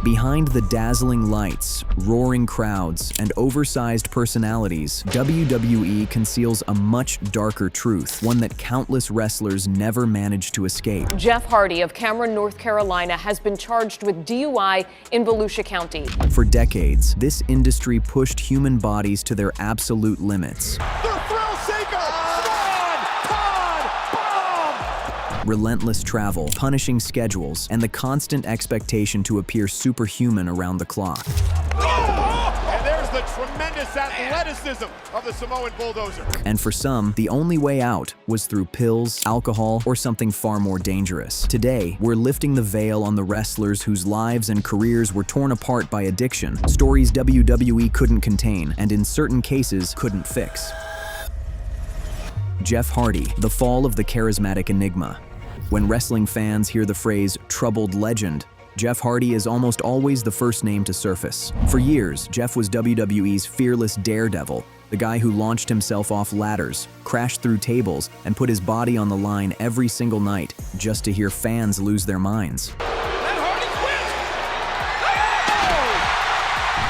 Behind the dazzling lights, roaring crowds, and oversized personalities, WWE conceals a much darker truth, one that countless wrestlers never managed to escape. Jeff Hardy of Cameron, North Carolina, has been charged with DUI in Volusia County. For decades, this industry pushed human bodies to their absolute limits. Relentless travel, punishing schedules, and the constant expectation to appear superhuman around the clock. And there's the tremendous athleticism of the Samoan bulldozer. And for some, the only way out was through pills, alcohol, or something far more dangerous. Today, we're lifting the veil on the wrestlers whose lives and careers were torn apart by addiction, stories WWE couldn't contain, and in certain cases, couldn't fix. Jeff Hardy, the fall of the charismatic enigma. When wrestling fans hear the phrase troubled legend, Jeff Hardy is almost always the first name to surface. For years, Jeff was WWE's fearless daredevil, the guy who launched himself off ladders, crashed through tables, and put his body on the line every single night just to hear fans lose their minds.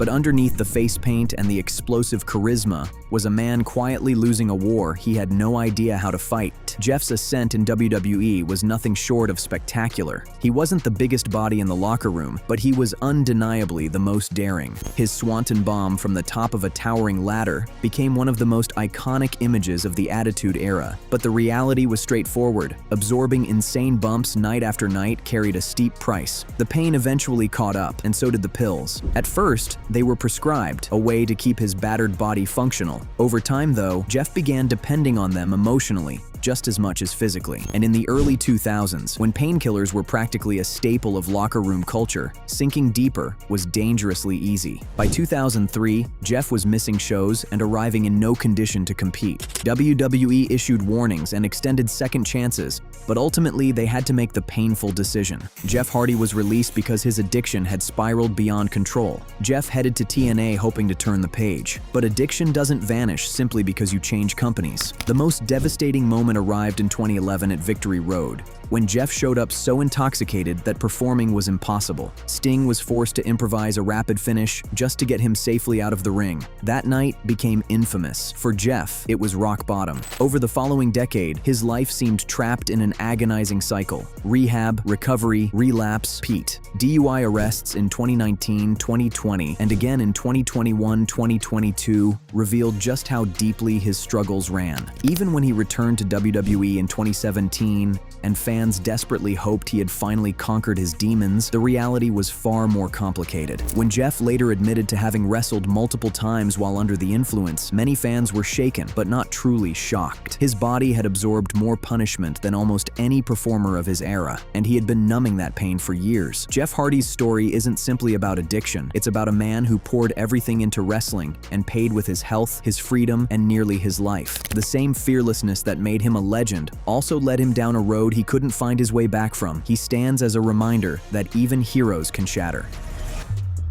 But underneath the face paint and the explosive charisma was a man quietly losing a war he had no idea how to fight. Jeff's ascent in WWE was nothing short of spectacular. He wasn't the biggest body in the locker room, but he was undeniably the most daring. His swanton bomb from the top of a towering ladder became one of the most iconic images of the Attitude Era. But the reality was straightforward. Absorbing insane bumps night after night carried a steep price. The pain eventually caught up, and so did the pills. At first, they were prescribed, a way to keep his battered body functional. Over time, though, Jeff began depending on them emotionally, just as much as physically. And in the early 2000s, when painkillers were practically a staple of locker room culture, sinking deeper was dangerously easy. By 2003, Jeff was missing shows and arriving in no condition to compete. WWE issued warnings and extended second chances, but ultimately they had to make the painful decision. Jeff Hardy was released because his addiction had spiraled beyond control. Jeff headed to TNA hoping to turn the page. But addiction doesn't vanish simply because you change companies. The most devastating moment arrived in 2011 at Victory Road, when Jeff showed up so intoxicated that performing was impossible. Sting was forced to improvise a rapid finish just to get him safely out of the ring. That night became infamous. For Jeff, it was rock bottom. Over the following decade, his life seemed trapped in an agonizing cycle. Rehab, recovery, relapse, repeat. DUI arrests in 2019, 2020, and again in 2021, 2022 revealed just how deeply his struggles ran. Even when he returned to WWE in 2017, and fans desperately hoped he had finally conquered his demons, the reality was far more complicated. When Jeff later admitted to having wrestled multiple times while under the influence, many fans were shaken, but not truly shocked. His body had absorbed more punishment than almost any performer of his era, and he had been numbing that pain for years. Jeff Hardy's story isn't simply about addiction. It's about a man who poured everything into wrestling and paid with his health, his freedom, and nearly his life. The same fearlessness that made him a legend also led him down a road he couldn't find his way back from. He stands as a reminder that even heroes can shatter.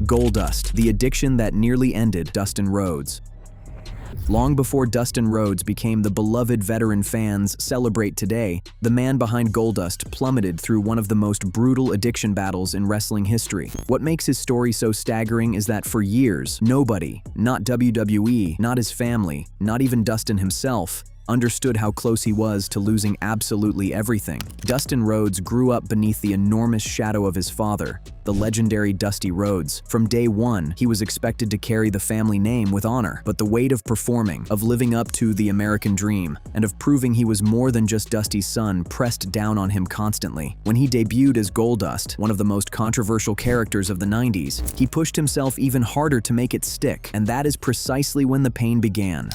Goldust, the addiction that nearly ended Dustin Rhodes. Long before Dustin Rhodes became the beloved veteran fans celebrate today, the man behind Goldust plummeted through one of the most brutal addiction battles in wrestling history. What makes his story so staggering is that for years, nobody, not WWE, not his family, not even Dustin himself, understood how close he was to losing absolutely everything. Dustin Rhodes grew up beneath the enormous shadow of his father, the legendary Dusty Rhodes. From day one, he was expected to carry the family name with honor, but the weight of performing, of living up to the American dream, and of proving he was more than just Dusty's son pressed down on him constantly. When he debuted as Goldust, one of the most controversial characters of the 90s, he pushed himself even harder to make it stick, and that is precisely when the pain began.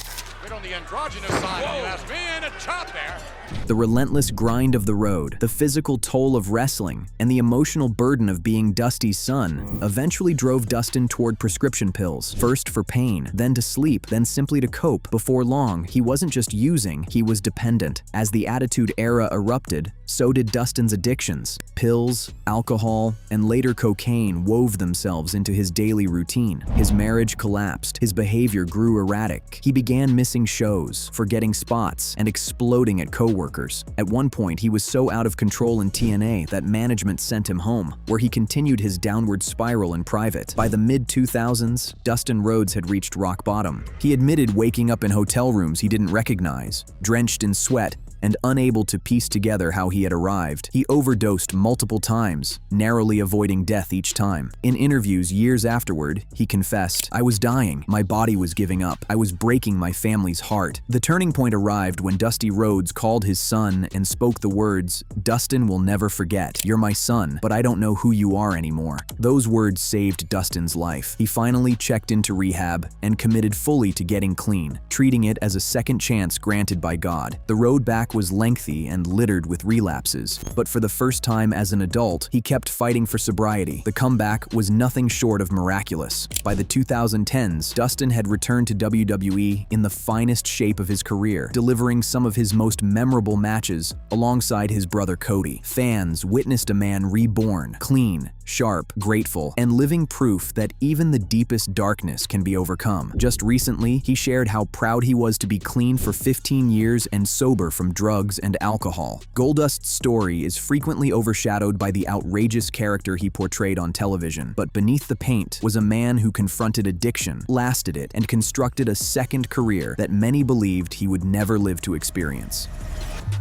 On the androgynous side, you ask me, and a chop there. The relentless grind of the road, the physical toll of wrestling, and the emotional burden of being Dusty's son eventually drove Dustin toward prescription pills, first for pain, then to sleep, then simply to cope. Before long, he wasn't just using, he was dependent. As the Attitude Era erupted, so did Dustin's addictions. Pills, alcohol, and later cocaine wove themselves into his daily routine. His marriage collapsed, his behavior grew erratic. He began missing shows, forgetting spots, and exploding at coworkers. coworkers. At one point, he was so out of control in TNA that management sent him home, where he continued his downward spiral in private. By the mid-2000s, Dustin Rhodes had reached rock bottom. He admitted waking up in hotel rooms he didn't recognize, drenched in sweat, and unable to piece together how he had arrived. He overdosed multiple times, narrowly avoiding death each time. In interviews years afterward, he confessed, "I was dying, my body was giving up, I was breaking my family's heart." The turning point arrived when Dusty Rhodes called his son and spoke the words, "Dustin will never forget. You're my son, but I don't know who you are anymore." Those words saved Dustin's life. He finally checked into rehab and committed fully to getting clean, treating it as a second chance granted by God. The road back was lengthy and littered with relapses, but for the first time as an adult, he kept fighting for sobriety. The comeback was nothing short of miraculous. By the 2010s, Dustin had returned to WWE in the finest shape of his career, delivering some of his most memorable matches alongside his brother Cody. Fans witnessed a man reborn, clean, sharp, grateful, and living proof that even the deepest darkness can be overcome. Just recently, he shared how proud he was to be clean for 15 years and sober from drugs and alcohol. Goldust's story is frequently overshadowed by the outrageous character he portrayed on television, but beneath the paint was a man who confronted addiction, lasted it, and constructed a second career that many believed he would never live to experience.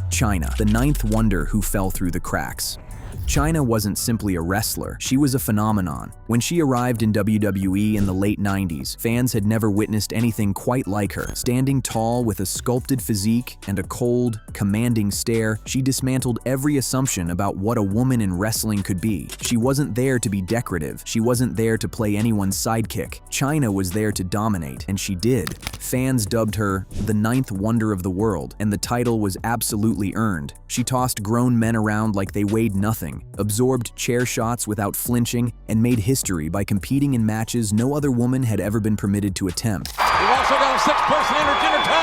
Chyna, the ninth wonder who fell through the cracks. Chyna wasn't simply a wrestler, she was a phenomenon. When she arrived in WWE in the late 90s, fans had never witnessed anything quite like her. Standing tall with a sculpted physique and a cold, commanding stare, she dismantled every assumption about what a woman in wrestling could be. She wasn't there to be decorative, she wasn't there to play anyone's sidekick. Chyna was there to dominate, and she did. Fans dubbed her the ninth wonder of the world, and the title was absolutely earned. She tossed grown men around like they weighed nothing, absorbed chair shots without flinching, and made history by competing in matches no other woman had ever been permitted to attempt. We've also got a six-person intergender tag.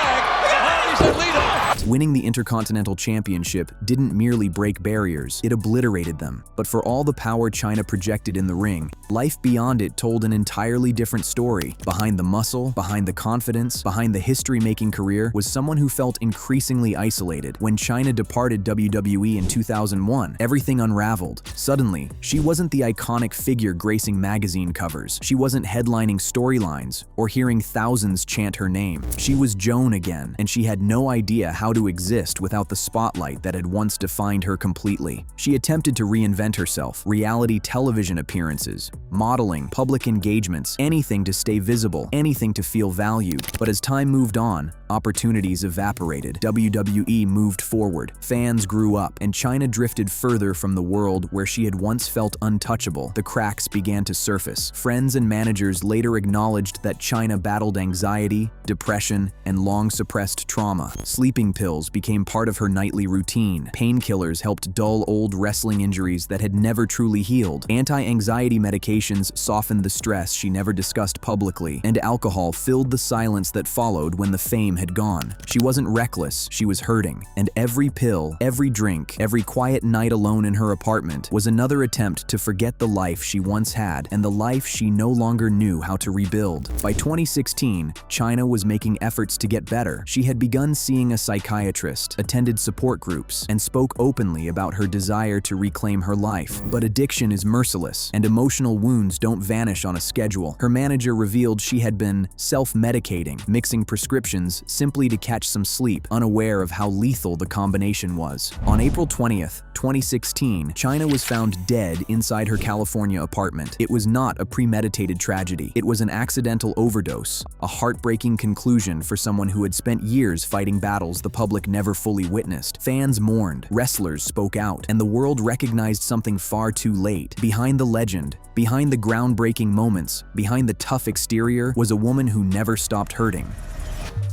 Winning the Intercontinental Championship didn't merely break barriers, it obliterated them. But for all the power Chyna projected in the ring, life beyond it told an entirely different story. Behind the muscle, behind the confidence, behind the history-making career was someone who felt increasingly isolated. When Chyna departed WWE in 2001, everything unraveled. Suddenly, she wasn't the iconic figure gracing magazine covers. She wasn't headlining storylines or hearing thousands chant her name. She was Joan again, and she had no idea how to exist without the spotlight that had once defined her completely. She attempted to reinvent herself, reality television appearances, modeling, public engagements, anything to stay visible, anything to feel valued. But as time moved on, opportunities evaporated. WWE moved forward, fans grew up, and Chyna drifted further from the world where she had once felt untouchable. The cracks began to surface. Friends and managers later acknowledged that Chyna battled anxiety, depression, and long-suppressed trauma. Sleeping pills became part of her nightly routine. Painkillers helped dull old wrestling injuries that had never truly healed. Anti-anxiety medications softened the stress she never discussed publicly, and alcohol filled the silence that followed when the fame had gone. She wasn't reckless, she was hurting, and every pill, every drink, every quiet night alone in her apartment was another attempt to forget the life she once had and the life she no longer knew how to rebuild. By 2016, Chyna was making efforts to get better. She had begun seeing a psychiatrist, attended support groups, and spoke openly about her desire to reclaim her life. But addiction is merciless, and emotional wounds don't vanish on a schedule. Her manager revealed she had been self-medicating, mixing prescriptions simply to catch some sleep, unaware of how lethal the combination was. On April 20th, 2016, Chyna was found dead inside her California apartment. It was not a premeditated tragedy. It was an accidental overdose, a heartbreaking conclusion for someone who had spent years fighting battles the public never fully witnessed. Fans mourned, wrestlers spoke out, and the world recognized something far too late. Behind the legend, behind the groundbreaking moments, behind the tough exterior, was a woman who never stopped hurting.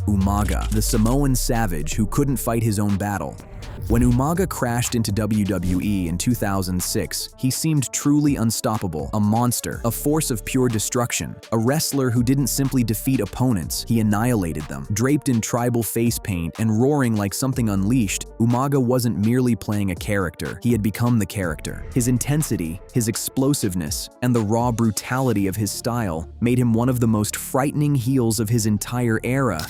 Umaga, the Samoan savage who couldn't fight his own battle. When Umaga crashed into WWE in 2006, he seemed truly unstoppable, a monster, a force of pure destruction, a wrestler who didn't simply defeat opponents, he annihilated them. Draped in tribal face paint and roaring like something unleashed, Umaga wasn't merely playing a character, he had become the character. His intensity, his explosiveness, and the raw brutality of his style made him one of the most frightening heels of his entire era.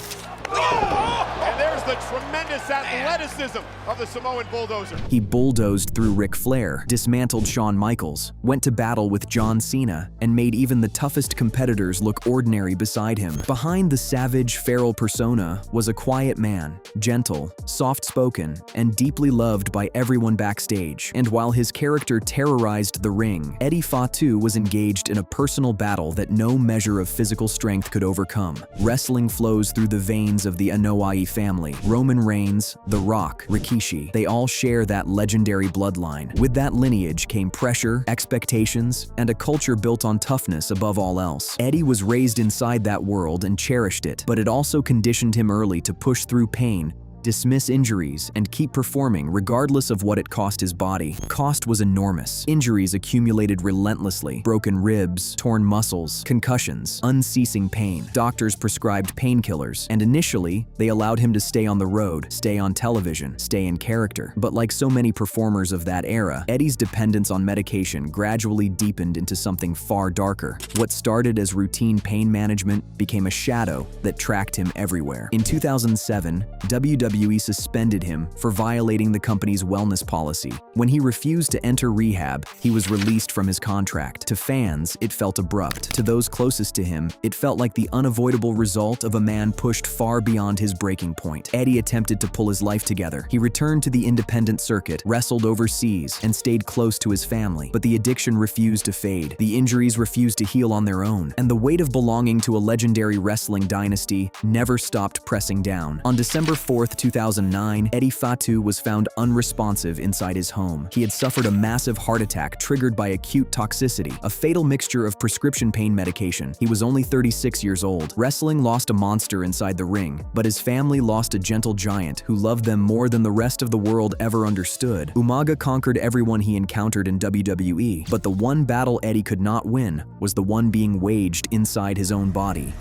And there's the tremendous tremendous athleticism of the Samoan bulldozer. He bulldozed through Ric Flair, dismantled Shawn Michaels, went to battle with John Cena, and made even the toughest competitors look ordinary beside him. Behind the savage, feral persona was a quiet man, gentle, soft-spoken, and deeply loved by everyone backstage. And while his character terrorized the ring, Eddie Fatu was engaged in a personal battle that no measure of physical strength could overcome. Wrestling flows through the veins of the Anoa'i family. Roman Reigns, The Rock, Rikishi, they all share that legendary bloodline. With that lineage came pressure, expectations, and a culture built on toughness above all else. Eddie was raised inside that world and cherished it, but it also conditioned him early to push through pain, dismiss injuries, and keep performing regardless of what it cost his body. Cost was enormous. Injuries accumulated relentlessly. Broken ribs, torn muscles, concussions, unceasing pain. Doctors prescribed painkillers, and initially, they allowed him to stay on the road, stay on television, stay in character. But like so many performers of that era, Eddie's dependence on medication gradually deepened into something far darker. What started as routine pain management became a shadow that tracked him everywhere. In 2007, WWE suspended him for violating the company's wellness policy. When he refused to enter rehab, he was released from his contract. To fans, it felt abrupt. To those closest to him, it felt like the unavoidable result of a man pushed far beyond his breaking point. Eddie attempted to pull his life together. He returned to the independent circuit, wrestled overseas, and stayed close to his family. But the addiction refused to fade. The injuries refused to heal on their own. And the weight of belonging to a legendary wrestling dynasty never stopped pressing down. On December 4th, 2009, Eddie Fatu was found unresponsive inside his home. He had suffered a massive heart attack triggered by acute toxicity, a fatal mixture of prescription pain medication. He was only 36 years old. Wrestling lost a monster inside the ring, but his family lost a gentle giant who loved them more than the rest of the world ever understood. Umaga conquered everyone he encountered in WWE, but the one battle Eddie could not win was the one being waged inside his own body.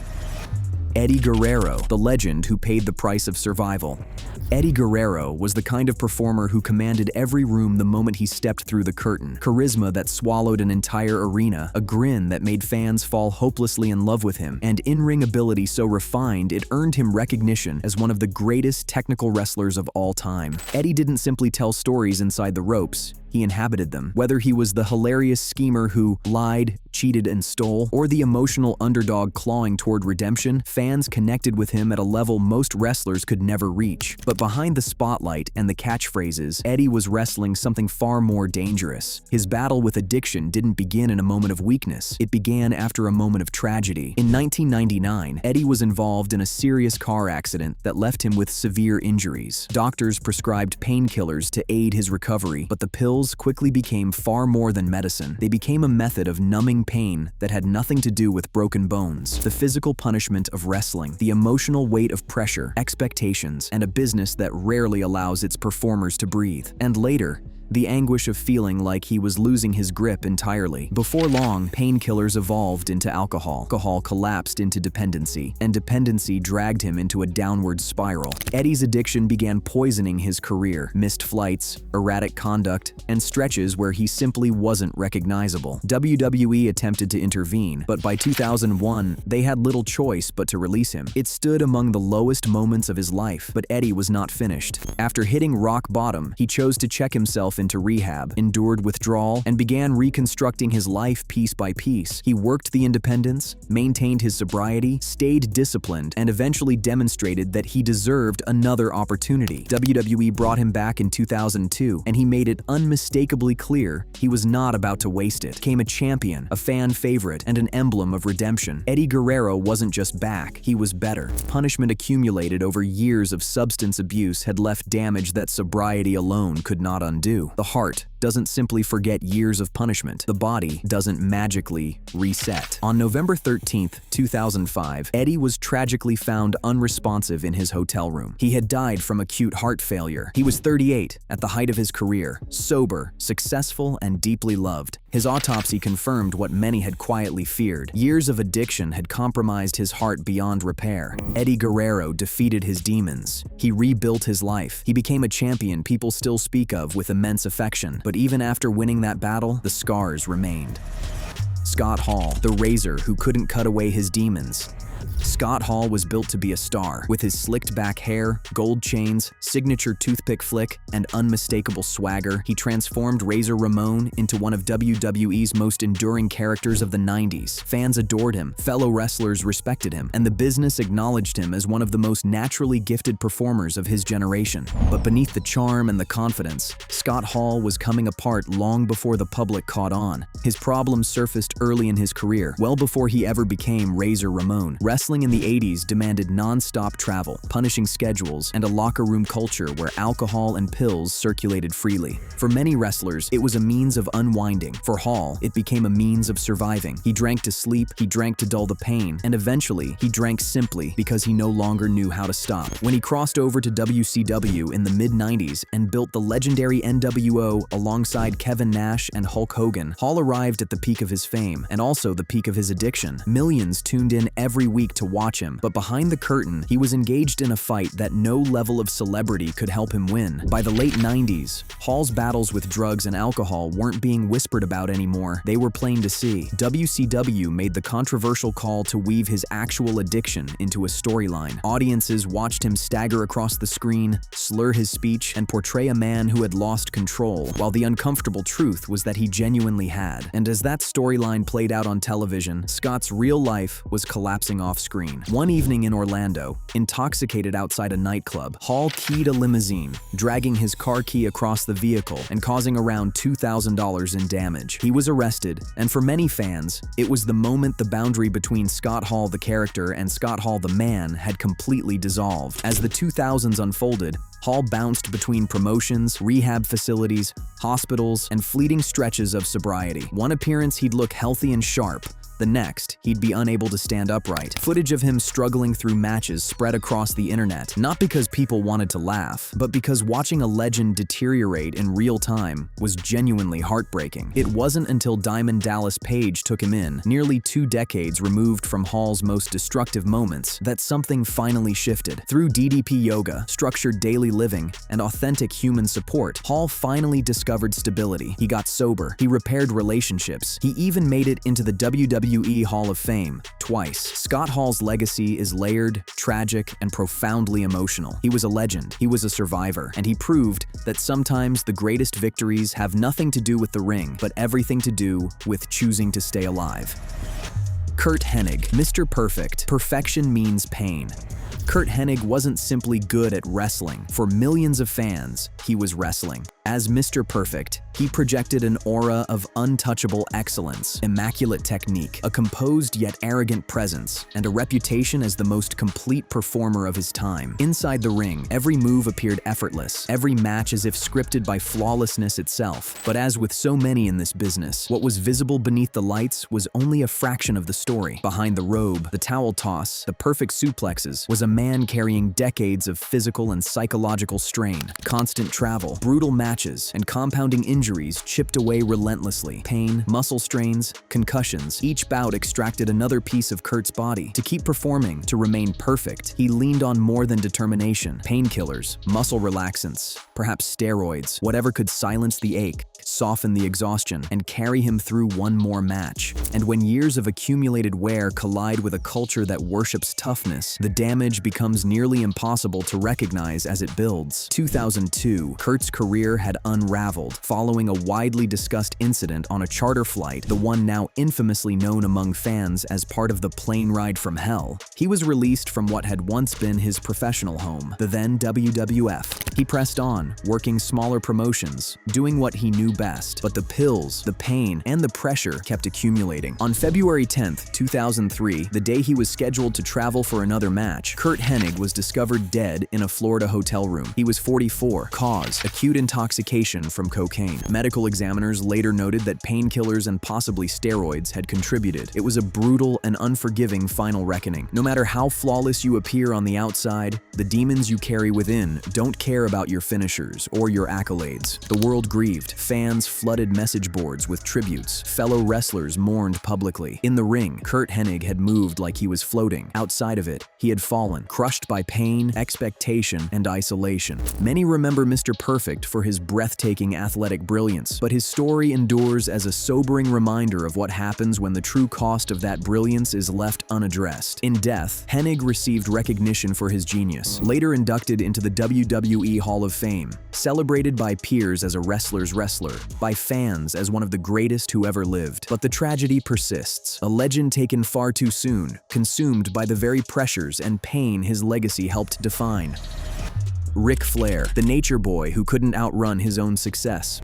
Eddie Guerrero, the legend who paid the price of survival. Eddie Guerrero was the kind of performer who commanded every room the moment he stepped through the curtain. Charisma that swallowed an entire arena, a grin that made fans fall hopelessly in love with him, and in-ring ability so refined it earned him recognition as one of the greatest technical wrestlers of all time. Eddie didn't simply tell stories inside the ropes. He inhabited them. Whether he was the hilarious schemer who lied, cheated, and stole, or the emotional underdog clawing toward redemption, fans connected with him at a level most wrestlers could never reach. But behind the spotlight and the catchphrases, Eddie was wrestling something far more dangerous. His battle with addiction didn't begin in a moment of weakness. It began after a moment of tragedy. In 1999, Eddie was involved in a serious car accident that left him with severe injuries. Doctors prescribed painkillers to aid his recovery, but the pills quickly became far more than medicine. They became a method of numbing pain that had nothing to do with broken bones. The physical punishment of wrestling, the emotional weight of pressure, expectations, and a business that rarely allows its performers to breathe. And later, the anguish of feeling like he was losing his grip entirely. Before long, painkillers evolved into alcohol. Alcohol collapsed into dependency, and dependency dragged him into a downward spiral. Eddie's addiction began poisoning his career. Missed flights, erratic conduct, and stretches where he simply wasn't recognizable. WWE attempted to intervene, but by 2001, they had little choice but to release him. It stood among the lowest moments of his life, but Eddie was not finished. After hitting rock bottom, he chose to check himself into rehab, endured withdrawal, and began reconstructing his life piece by piece. He worked the independence, maintained his sobriety, stayed disciplined, and eventually demonstrated that he deserved another opportunity. WWE brought him back in 2002, and he made it unmistakably clear he was not about to waste it. Became a champion, a fan favorite, and an emblem of redemption. Eddie Guerrero wasn't just back, he was better. Punishment accumulated over years of substance abuse had left damage that sobriety alone could not undo. The heart doesn't simply forget years of punishment. The body doesn't magically reset. On November 13th, 2005, Eddie was tragically found unresponsive in his hotel room. He had died from acute heart failure. He was 38, at the height of his career, sober, successful, and deeply loved. His autopsy confirmed what many had quietly feared. Years of addiction had compromised his heart beyond repair. Eddie Guerrero defeated his demons. He rebuilt his life. He became a champion people still speak of with immense affection. But even after winning that battle, the scars remained. Scott Hall, the razor who couldn't cut away his demons. Scott Hall was built to be a star. With his slicked back hair, gold chains, signature toothpick flick, and unmistakable swagger, he transformed Razor Ramon into one of WWE's most enduring characters of the 90s. Fans adored him, fellow wrestlers respected him, and the business acknowledged him as one of the most naturally gifted performers of his generation. But beneath the charm and the confidence, Scott Hall was coming apart long before the public caught on. His problems surfaced early in his career, well before he ever became Razor Ramon. Wrestling in the 80s demanded non-stop travel, punishing schedules, and a locker room culture where alcohol and pills circulated freely. For many wrestlers, it was a means of unwinding. For Hall, it became a means of surviving. He drank to sleep, he drank to dull the pain, and eventually, he drank simply because he no longer knew how to stop. When he crossed over to WCW in the mid-90s and built the legendary NWO alongside Kevin Nash and Hulk Hogan, Hall arrived at the peak of his fame, and also the peak of his addiction. Millions tuned in every week to watch him, but behind the curtain, he was engaged in a fight that no level of celebrity could help him win. By the late 90s, Hall's battles with drugs and alcohol weren't being whispered about anymore. They were plain to see. WCW made the controversial call to weave his actual addiction into a storyline. Audiences watched him stagger across the screen, slur his speech, and portray a man who had lost control, while the uncomfortable truth was that he genuinely had. And as that storyline played out on television, Scott's real life was collapsing off screen. One evening in Orlando, intoxicated outside a nightclub, Hall keyed a limousine, dragging his car key across the vehicle and causing around $2,000 in damage. He was arrested, and for many fans, it was the moment the boundary between Scott Hall the character and Scott Hall the man had completely dissolved. As the 2000s unfolded, Hall bounced between promotions, rehab facilities, hospitals, and fleeting stretches of sobriety. One appearance, he'd look healthy and sharp. The next, he'd be unable to stand upright. Footage of him struggling through matches spread across the internet, not because people wanted to laugh, but because watching a legend deteriorate in real time was genuinely heartbreaking. It wasn't until Diamond Dallas Page took him in, nearly 2 decades removed from Hall's most destructive moments, that something finally shifted. Through DDP yoga, structured daily living, and authentic human support, Hall finally discovered stability. He got sober, he repaired relationships, he even made it into the WWE Hall of Fame twice. Scott Hall's legacy is layered, tragic, and profoundly emotional. He was a legend, he was a survivor, and he proved that sometimes the greatest victories have nothing to do with the ring, but everything to do with choosing to stay alive. Curt Hennig, Mr. Perfect. Perfection means pain. Curt Hennig wasn't simply good at wrestling. For millions of fans, he was wrestling. As Mr. Perfect, he projected an aura of untouchable excellence, immaculate technique, a composed yet arrogant presence, and a reputation as the most complete performer of his time. Inside the ring, every move appeared effortless, every match as if scripted by flawlessness itself. But as with so many in this business, what was visible beneath the lights was only a fraction of the story. Behind the robe, the towel toss, the perfect suplexes, was a man carrying decades of physical and psychological strain. Constant travel, brutal matches, and compounding injuries chipped away relentlessly. Pain, muscle strains, concussions, each bout extracted another piece of Curt's body. To keep performing, to remain perfect, he leaned on more than determination. Painkillers, muscle relaxants, perhaps steroids, whatever could silence the ache, soften the exhaustion, and carry him through one more match. And when years of accumulated wear collide with a culture that worships toughness, the damage becomes nearly impossible to recognize as it builds. 2002, Curt's career had unraveled following a widely discussed incident on a charter flight, the one now infamously known among fans as part of the plane ride from hell. He was released from what had once been his professional home, the then WWF. He pressed on, working smaller promotions, doing what he knew best, but the pills, the pain, and the pressure kept accumulating. On February 10th, 2003, the day he was scheduled to travel for another match, Curt Hennig was discovered dead in a Florida hotel room. He was 44, cause acute intoxication from cocaine. Medical examiners later noted that painkillers and possibly steroids had contributed. It was a brutal and unforgiving final reckoning. No matter how flawless you appear on the outside, the demons you carry within don't care about your finishers or your accolades. The world grieved. Fans flooded message boards with tributes. Fellow wrestlers mourned publicly. In the ring, Curt Hennig had moved like he was floating. Outside of it, he had fallen, crushed by pain, expectation, and isolation. Many remember Mr. Perfect for his breathtaking athletic brilliance, but his story endures as a sobering reminder of what happens when the true cost of that brilliance is left unaddressed. In death, Hennig received recognition for his genius, later inducted into the WWE Hall of Fame, celebrated by peers as a wrestler's wrestler, by fans as one of the greatest who ever lived. But the tragedy persists, a legend taken far too soon, consumed by the very pressures and pain his legacy helped define. Ric Flair, the nature boy who couldn't outrun his own success.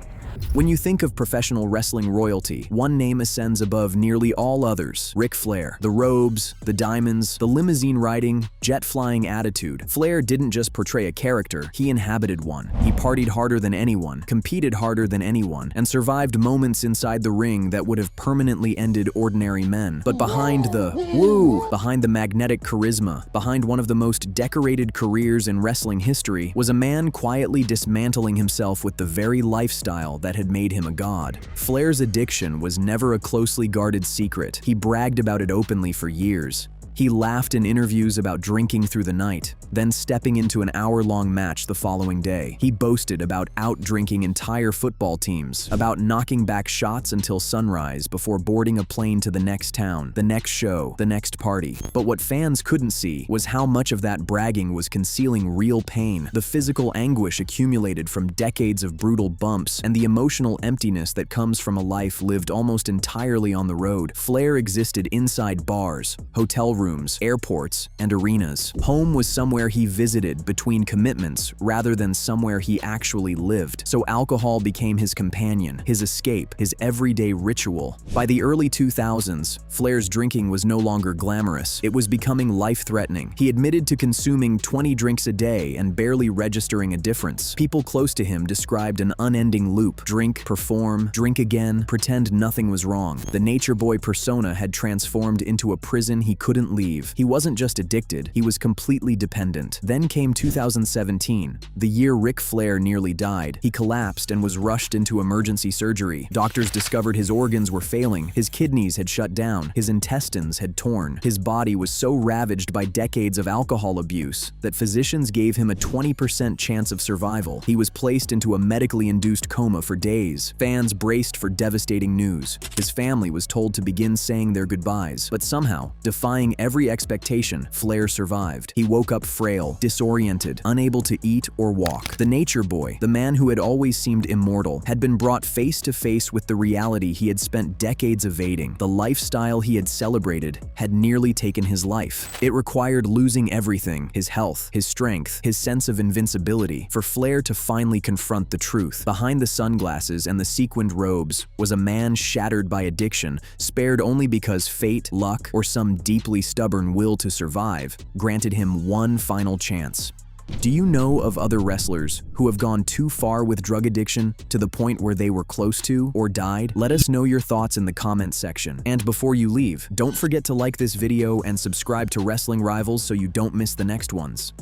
When you think of professional wrestling royalty, one name ascends above nearly all others: Ric Flair. The robes, the diamonds, the limousine riding, jet-flying attitude. Flair didn't just portray a character, he inhabited one. He partied harder than anyone, competed harder than anyone, and survived moments inside the ring that would have permanently ended ordinary men. But behind behind the magnetic charisma, behind one of the most decorated careers in wrestling history, was a man quietly dismantling himself with the very lifestyle that had made him a god. Flair's addiction was never a closely guarded secret. He bragged about it openly for years. He laughed in interviews about drinking through the night, then stepping into an hour-long match the following day. He boasted about out-drinking entire football teams, about knocking back shots until sunrise before boarding a plane to the next town, the next show, the next party. But what fans couldn't see was how much of that bragging was concealing real pain, the physical anguish accumulated from decades of brutal bumps, and the emotional emptiness that comes from a life lived almost entirely on the road. Flair existed inside bars, hotel rooms, airports, and arenas. Home was somewhere he visited between commitments rather than somewhere he actually lived. So alcohol became his companion, his escape, his everyday ritual. By the early 2000s, Flair's drinking was no longer glamorous. It was becoming life-threatening. He admitted to consuming 20 drinks a day and barely registering a difference. People close to him described an unending loop: drink, perform, drink again, pretend nothing was wrong. The nature boy persona had transformed into a prison he couldn't leave. He wasn't just addicted, he was completely dependent. Then came 2017, the year Ric Flair nearly died. He collapsed and was rushed into emergency surgery. Doctors discovered his organs were failing, his kidneys had shut down, his intestines had torn. His body was so ravaged by decades of alcohol abuse that physicians gave him a 20% chance of survival. He was placed into a medically induced coma for days. Fans braced for devastating news. His family was told to begin saying their goodbyes, but somehow, defying every expectation, Flair survived. He woke up frail, disoriented, unable to eat or walk. The nature boy, the man who had always seemed immortal, had been brought face to face with the reality he had spent decades evading. The lifestyle he had celebrated had nearly taken his life. It required losing everything: his health, his strength, his sense of invincibility, for Flair to finally confront the truth. Behind the sunglasses and the sequined robes was a man shattered by addiction, spared only because fate, luck, or some deeply stubborn will to survive granted him one final chance. Do you know of other wrestlers who have gone too far with drug addiction to the point where they were close to or died? Let us know your thoughts in the comments section. And before you leave, don't forget to like this video and subscribe to Wrestling Rivals so you don't miss the next ones.